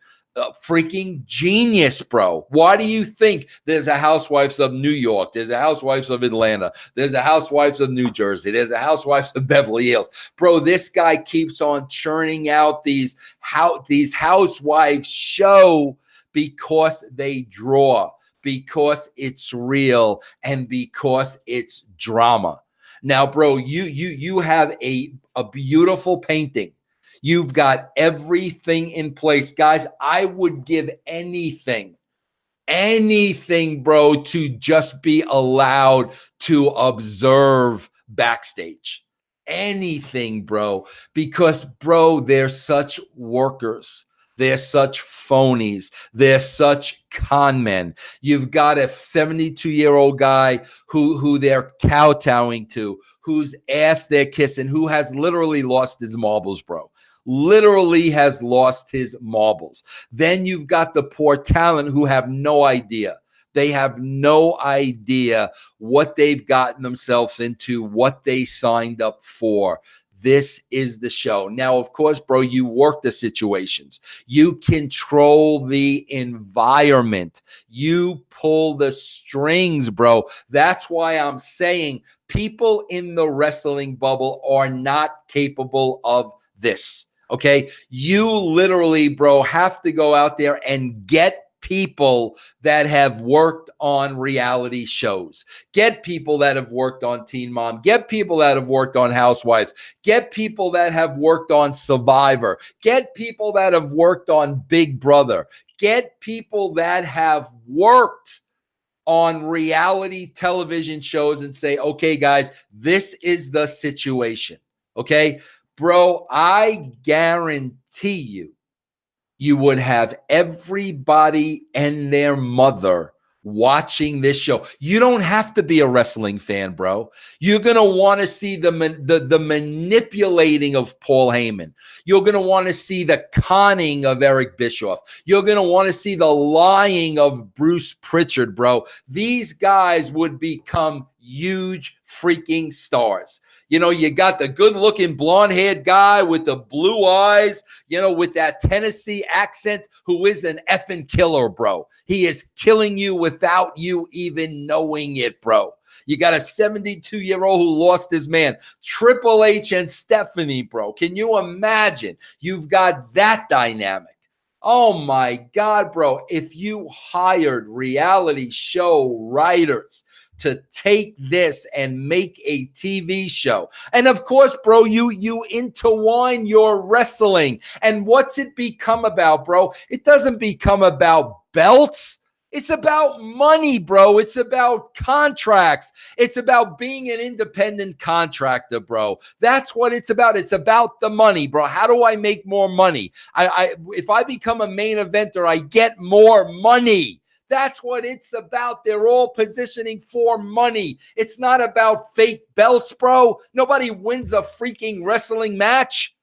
freaking genius, bro. Why do you think there's a Housewives of New York? There's a Housewives of Atlanta. There's a Housewives of New Jersey. There's a Housewives of Beverly Hills. Bro, this guy keeps on churning out these housewives show because they draw, because it's real, and because it's drama. Now, bro, you have a beautiful painting. You've got everything in place. Guys, I would give anything, bro, to just be allowed to observe backstage. Anything, bro, because, bro, they're such workers. They're such phonies. They're such con men. You've got a 72-year-old guy who they're kowtowing to, whose ass they're kissing, who has literally lost his marbles, bro. Literally has lost his marbles. Then you've got the poor talent who have no idea. They have no idea what they've gotten themselves into, what they signed up for. This is the show. Now, of course, bro, you work the situations. You control the environment. You pull the strings, bro. That's why I'm saying people in the wrestling bubble are not capable of this. Okay, you literally, bro, have to go out there and get people that have worked on reality shows. Get people that have worked on Teen Mom. Get people that have worked on Housewives. Get people that have worked on Survivor. Get people that have worked on Big Brother. Get people that have worked on reality television shows and say, okay, guys, this is the situation. Okay. Bro, I guarantee you would have everybody and their mother watching this show. You don't have to be a wrestling fan, bro. You're going to want to see the manipulating of Paul Heyman. You're going to want to see the conning of Eric Bischoff. You're going to want to see the lying of Bruce Pritchard, bro. These guys would become huge freaking stars. You know, you got the good-looking blonde-haired guy with the blue eyes, you know, with that Tennessee accent, who is an effing killer, bro. He is killing you without you even knowing it, bro. You got a 72-year-old who lost his man. Triple H and Stephanie, bro. Can you imagine? You've got that dynamic. Oh, my God, bro. If you hired reality show writers to take this and make a TV show. And of course, bro, you intertwine your wrestling. And what's it become about, bro? It doesn't become about belts. It's about money, bro. It's about contracts. It's about being an independent contractor, bro. That's what it's about. It's about the money, bro. How do I make more money? If I become a main eventer, I get more money. That's what it's about. They're all positioning for money. It's not about fake belts, bro. Nobody wins a freaking wrestling match.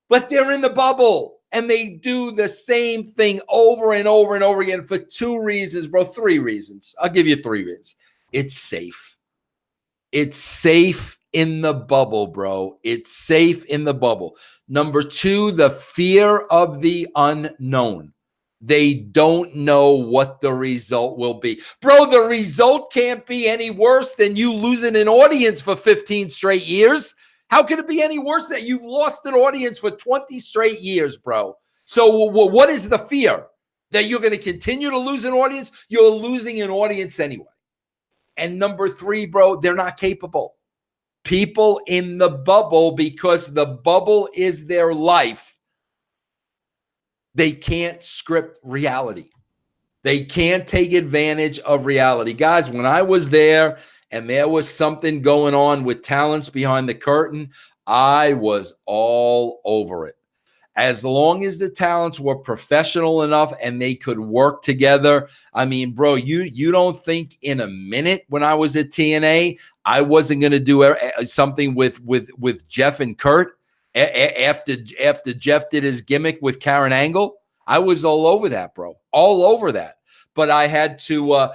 But they're in the bubble and they do the same thing over and over and over again for 2 reasons, bro. 3 reasons. I'll give you 3 reasons. It's safe. It's safe in the bubble, bro. It's safe in the bubble. Number 2, the fear of the unknown. They don't know what the result will be. Bro, the result can't be any worse than you losing an audience for 15 straight years. How can it be any worse that you've lost an audience for 20 straight years, bro? So what is the fear? That you're going to continue to lose an audience? You're losing an audience anyway. And number 3, bro, they're not capable. People in the bubble, because the bubble is their life, they can't script reality. They can't take advantage of reality. Guys, when I was there and there was something going on with talents behind the curtain, I was all over it. As long as the talents were professional enough and they could work together. I mean, bro, you don't think in a minute when I was at TNA, I wasn't going to do something with Jeff and Kurt after Jeff did his gimmick with Karen Angle. I was all over that, bro, all over that. But I had to,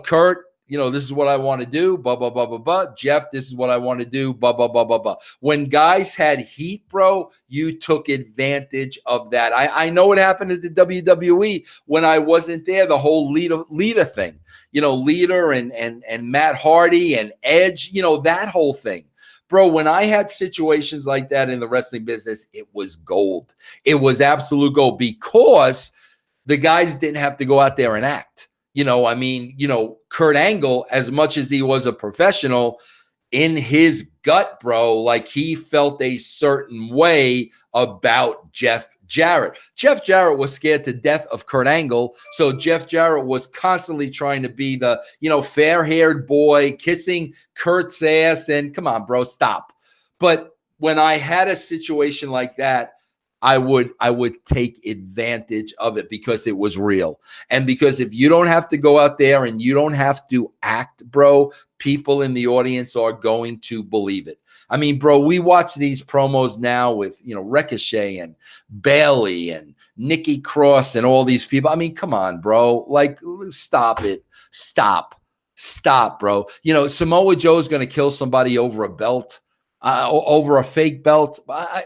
Kurt, this is what I want to do, blah, blah, blah, blah, blah. Jeff, this is what I want to do, blah, blah, blah, blah, blah. When guys had heat, bro, you took advantage of that. I know what happened at the WWE when I wasn't there, the whole leader thing, Leader and Matt Hardy and Edge, that whole thing. Bro, when I had situations like that in the wrestling business, it was gold. It was absolute gold because the guys didn't have to go out there and act. Kurt Angle, as much as he was a professional, in his gut, bro, like he felt a certain way about Jeff Jarrett. Jeff Jarrett was scared to death of Kurt Angle. So Jeff Jarrett was constantly trying to be the, fair-haired boy kissing Kurt's ass. And come on, bro, stop. But when I had a situation like that, I would take advantage of it because it was real. And because if you don't have to go out there and you don't have to act, bro, people in the audience are going to believe it. I mean, bro, we watch these promos now with, Ricochet and Bailey and Nikki Cross and all these people. I mean, come on, bro. Like, stop it. Stop, bro. Samoa Joe's going to kill somebody over a belt. Over a fake belt.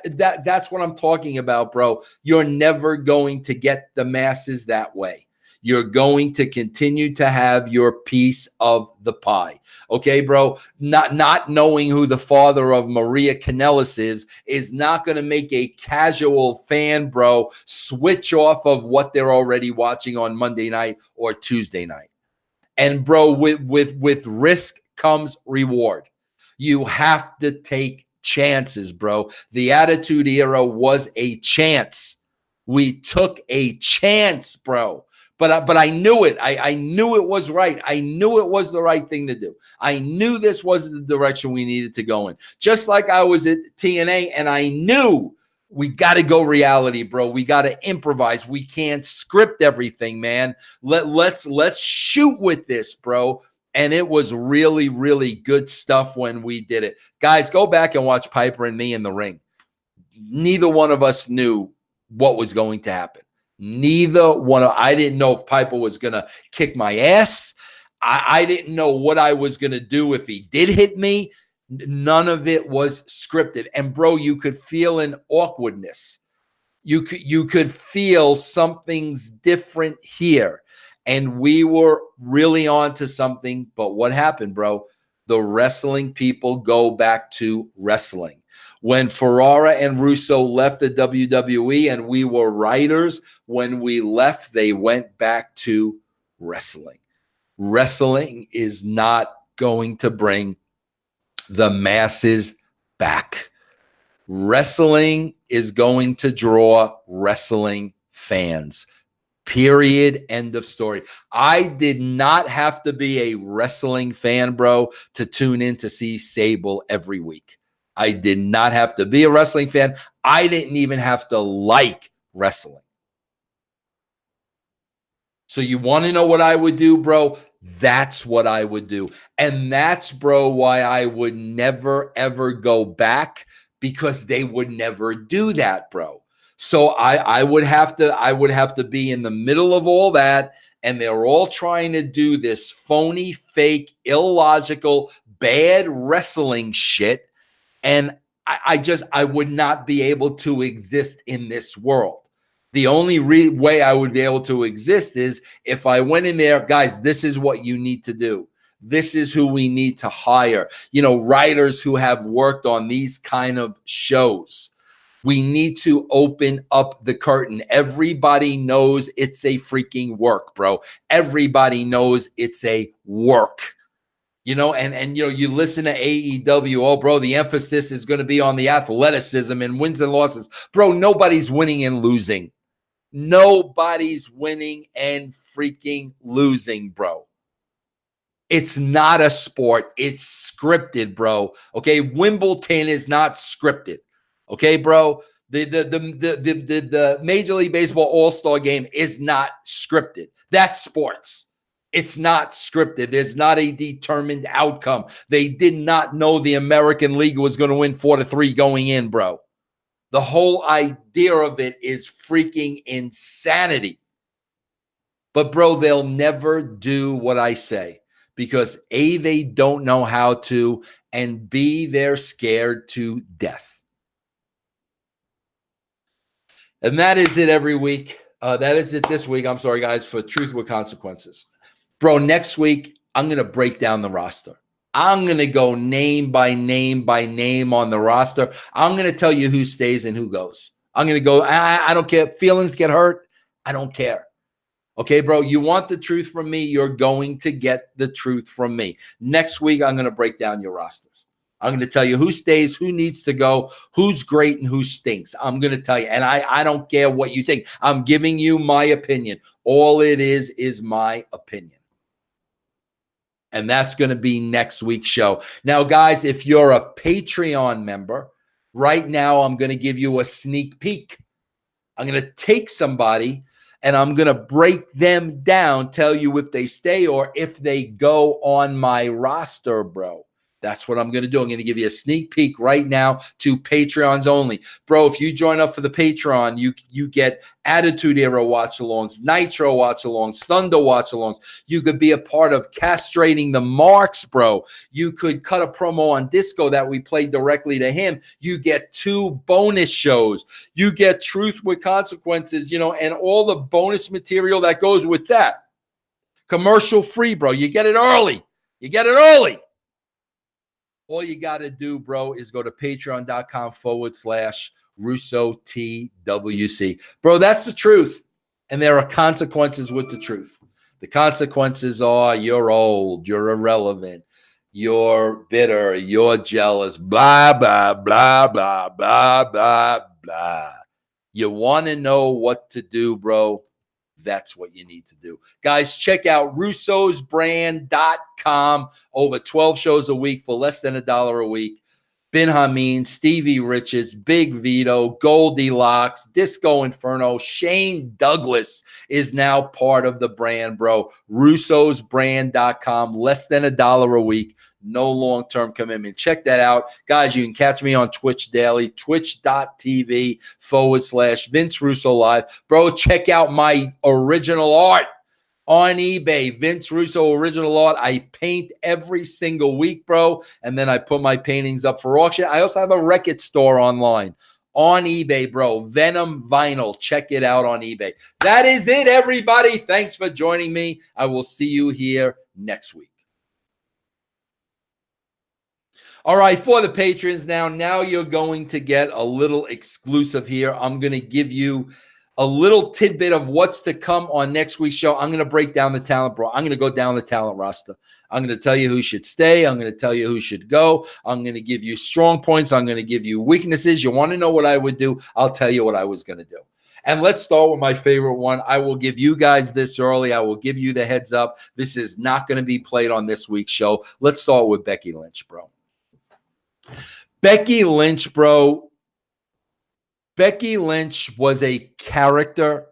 That's what I'm talking about, bro. You're never going to get the masses that way. You're going to continue to have your piece of the pie. Okay, bro? Not knowing who the father of Maria Kanellis is not going to make a casual fan, bro, switch off of what they're already watching on Monday night or Tuesday night. And bro, with risk comes reward. You have to take chances, bro. The Attitude Era was a chance. We took a chance, bro. But I knew it. I knew it was right. I knew it was the right thing to do. I knew this was the direction we needed to go in. Just like I was at TNA, and I knew we got to go reality, bro. We got to improvise. We can't script everything, man. Let's shoot with this, bro. And it was really, really good stuff when we did it. Guys, go back and watch Piper and me in the ring. Neither one of us knew what was going to happen. I didn't know if Piper was going to kick my ass. I didn't know what I was going to do if he did hit me. None of it was scripted. And, bro, you could feel an awkwardness. You could feel something's different here. And we were really on to something. But what happened, bro? The wrestling people go back to wrestling. When Ferrara and Russo left the WWE and we were writers, when we left, they went back to wrestling. Wrestling is not going to bring the masses back. Wrestling is going to draw wrestling fans. Period. End of story. I did not have to be a wrestling fan, bro, to tune in to see Sable every week. I did not have to be a wrestling fan. I didn't even have to like wrestling. So you want to know what I would do, bro? That's what I would do. And that's, bro, why I would never, ever go back, because they would never do that, bro. So I would have to be in the middle of all that, and they're all trying to do this phony, fake, illogical, bad wrestling shit. And I would not be able to exist in this world. The only way I would be able to exist is if I went in there, guys, this is what you need to do. This is who we need to hire. Writers who have worked on these kind of shows. We need to open up the curtain. Everybody knows it's a freaking work, bro. Everybody knows it's a work. And you listen to AEW, oh, bro, the emphasis is going to be on the athleticism and wins and losses. Bro, nobody's winning and losing. Nobody's winning and freaking losing, bro. It's not a sport. It's scripted, bro. Okay, Wimbledon is not scripted. Okay, bro. The Major League Baseball All-Star Game is not scripted. That's sports. It's not scripted. There's not a determined outcome. They did not know the American League was going to win 4-3 going in, bro. The whole idea of it is freaking insanity. But, bro, they'll never do what I say because, A, they don't know how to, and B, they're scared to death. And that is it every week. That is it this week. I'm sorry, guys, for Truth with Consequences. Bro, next week, I'm going to break down the roster. I'm going to go name by name by name on the roster. I'm going to tell you who stays and who goes. I'm going to go, I don't care. Feelings get hurt. I don't care. Okay, bro, you want the truth from me, you're going to get the truth from me. Next week, I'm going to break down your rosters. I'm going to tell you who stays, who needs to go, who's great, and who stinks. I'm going to tell you, and I don't care what you think. I'm giving you my opinion. All it is my opinion. And that's going to be next week's show. Now, guys, if you're a Patreon member, right now I'm going to give you a sneak peek. I'm going to take somebody and I'm going to break them down, tell you if they stay or if they go on my roster, bro. That's what I'm going to do. I'm going to give you a sneak peek right now to Patreons only. Bro, if you join up for the Patreon, you get Attitude Era watch-alongs, Nitro watch-alongs, Thunder watch-alongs. You could be a part of Castrating the Marks, bro. You could cut a promo on Disco that we play directly to him. You get 2 bonus shows. You get Truth with Consequences, and all the bonus material that goes with that. Commercial free, bro. You get it early. You get it early. All you got to do, bro, is go to patreon.com/RussoTWC. Bro, that's the truth. And there are consequences with the truth. The consequences are you're old, you're irrelevant, you're bitter, you're jealous, blah, blah, blah, blah, blah, blah, blah. You want to know what to do, bro? That's what you need to do. Guys, check out russosbrand.com. Over 12 shows a week for less than $1 a week. Ben Hameen, Stevie Richards, Big Vito, Goldilocks, Disco Inferno, Shane Douglas is now part of the brand, bro. russosbrand.com. Less than $1 a week. No long-term commitment. Check that out. Guys, you can catch me on Twitch daily, twitch.tv/Vince Russo Live. Bro, check out my original art on eBay. Vince Russo original art. I paint every single week, bro, and then I put my paintings up for auction. I also have a record store online on eBay, bro. Venom Vinyl. Check it out on eBay. That is it, everybody. Thanks for joining me. I will see you here next week. All right, for the patrons now you're going to get a little exclusive here. I'm going to give you a little tidbit of what's to come on next week's show. I'm going to break down the talent, bro. I'm going to go down the talent roster. I'm going to tell you who should stay. I'm going to tell you who should go. I'm going to give you strong points. I'm going to give you weaknesses. You want to know what I would do? I'll tell you what I was going to do. And let's start with my favorite one. I will give you guys this early. I will give you the heads up. This is not going to be played on this week's show. Let's start with Becky Lynch, bro. Becky Lynch, bro. Becky Lynch was a character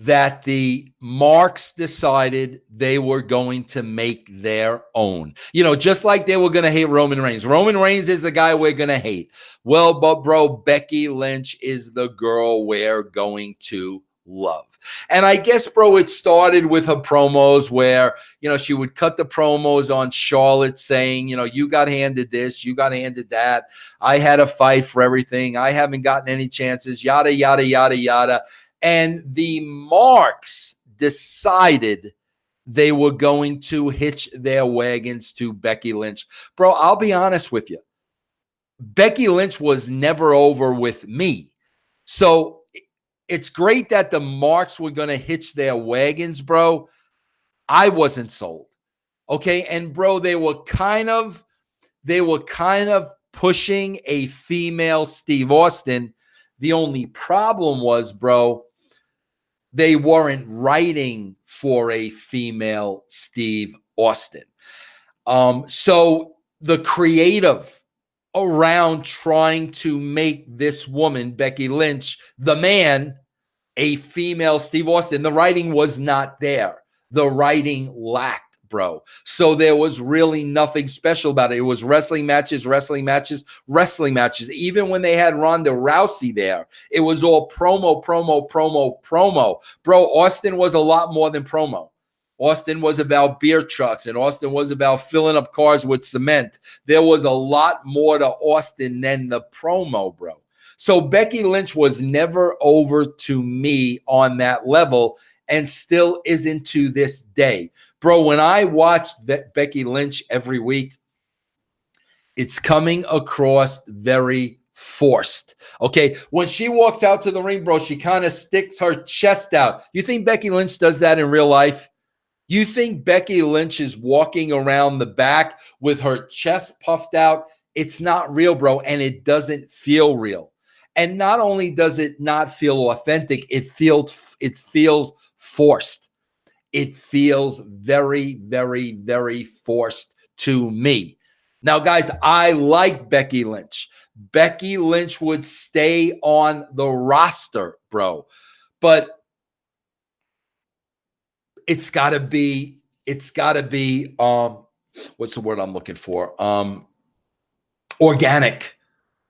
that the marks decided they were going to make their own. You know, just like they were going to hate Roman Reigns. Roman Reigns is the guy we're going to hate. Well, but bro, Becky Lynch is the girl we're going to love. And I guess, bro, it started with her promos where, you know, she would cut the promos on Charlotte saying, you know, you got handed this, you got handed that. I had a fight for everything. I haven't gotten any chances, yada, yada, yada, yada. And the marks decided they were going to hitch their wagons to Becky Lynch. Bro, I'll be honest with you. Becky Lynch was never over with me. So it's great that the marks were going to hitch their wagons, bro. I wasn't sold. Okay. And bro, they were kind of pushing a female Steve Austin. The only problem was, bro, they weren't writing for a female Steve Austin. So the creative around trying to make this woman, Becky Lynch, the man, a female Steve Austin, the writing was not there. The writing lacked, bro. So there was really nothing special about it. It was wrestling matches, wrestling matches, wrestling matches. Even when they had Ronda Rousey there, it was all promo, promo, promo, promo. Bro, Austin was a lot more than promo. Austin was about beer trucks, and Austin was about filling up cars with cement. There was a lot more to Austin than the promo, bro. So Becky Lynch was never over to me on that level and still isn't to this day. Bro, when I watch Becky Lynch every week, it's coming across very forced. Okay, when she walks out to the ring, bro, she kind of sticks her chest out. You think Becky Lynch does that in real life? You think Becky Lynch is walking around the back with her chest puffed out? It's not real, bro, and it doesn't feel real. And not only does it not feel authentic, it feels forced. It feels very, very, very forced to me. Now, guys, I like Becky Lynch. Becky Lynch would stay on the roster, bro. But it's got to be what's the word I'm looking for? Organic.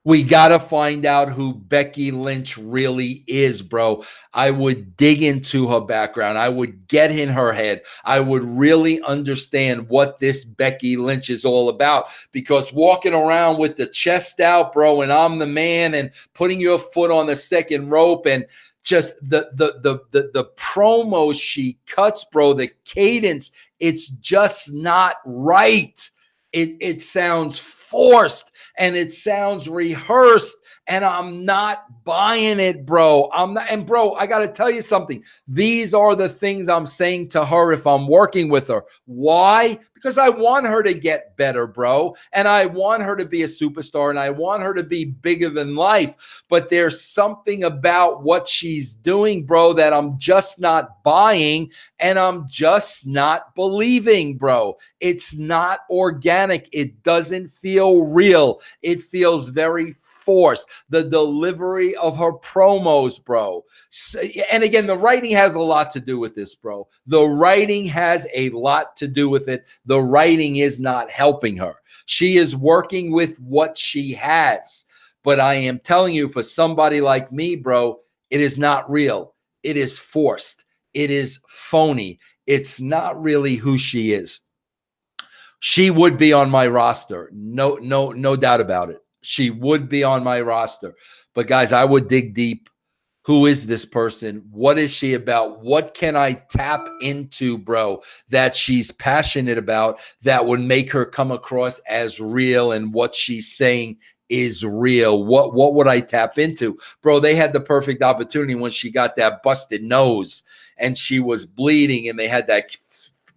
We got to find out who Becky Lynch really is, bro. I would dig into her background. I would get in her head. I would really understand what this Becky Lynch is all about, because walking around with the chest out, bro, and I'm the man, and putting your foot on the second rope, and just the promos she cuts, bro, the cadence, it's just not right. It sounds forced and it sounds rehearsed, and I'm not buying it, bro. I'm not. And bro, I got to tell you something. These are the things I'm saying to her if I'm working with her. Why? Because I want her to get better, bro. And I want her to be a superstar, and I want her to be bigger than life. But there's something about what she's doing, bro, that I'm just not buying, and I'm just not believing, bro. It's not organic. It doesn't feel real. It feels very forced. The delivery of her promos, bro. And again, the writing has a lot to do with this, bro. The writing has a lot to do with it. The writing is not helping her. She is working with what she has. But I am telling you, for somebody like me, bro, it is not real. It is forced. It is phony. It's not really who she is. She would be on my roster. No doubt about it. She would be on my roster. But guys, I would dig deep. Who is this person? What is she about? What can I tap into, bro, that she's passionate about that would make her come across as real, and what she's saying is real? What would I tap into? Bro, they had the perfect opportunity when she got that busted nose and she was bleeding, and they had that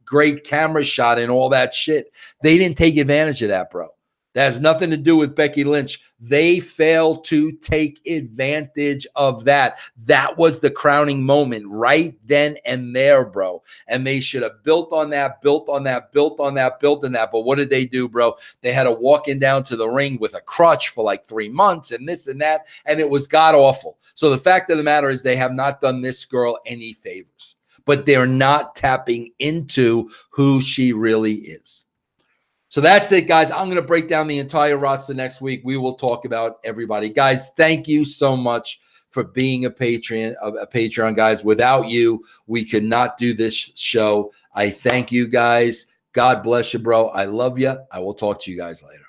great camera shot and all that shit. They didn't take advantage of that, bro. That has nothing to do with Becky Lynch. They failed to take advantage of that. That was the crowning moment right then and there, bro. And they should have built on that, built on that, built on that, built on that. But what did they do, bro? They had to walk in down to the ring with a crutch for like 3 months and this and that. And it was god awful. So the fact of the matter is they have not done this girl any favors, but they're not tapping into who she really is. So that's it, guys. I'm going to break down the entire roster next week. We will talk about everybody. Guys, thank you so much for being a Patreon, guys. Without you, we could not do this show. I thank you, guys. God bless you, bro. I love you. I will talk to you guys later.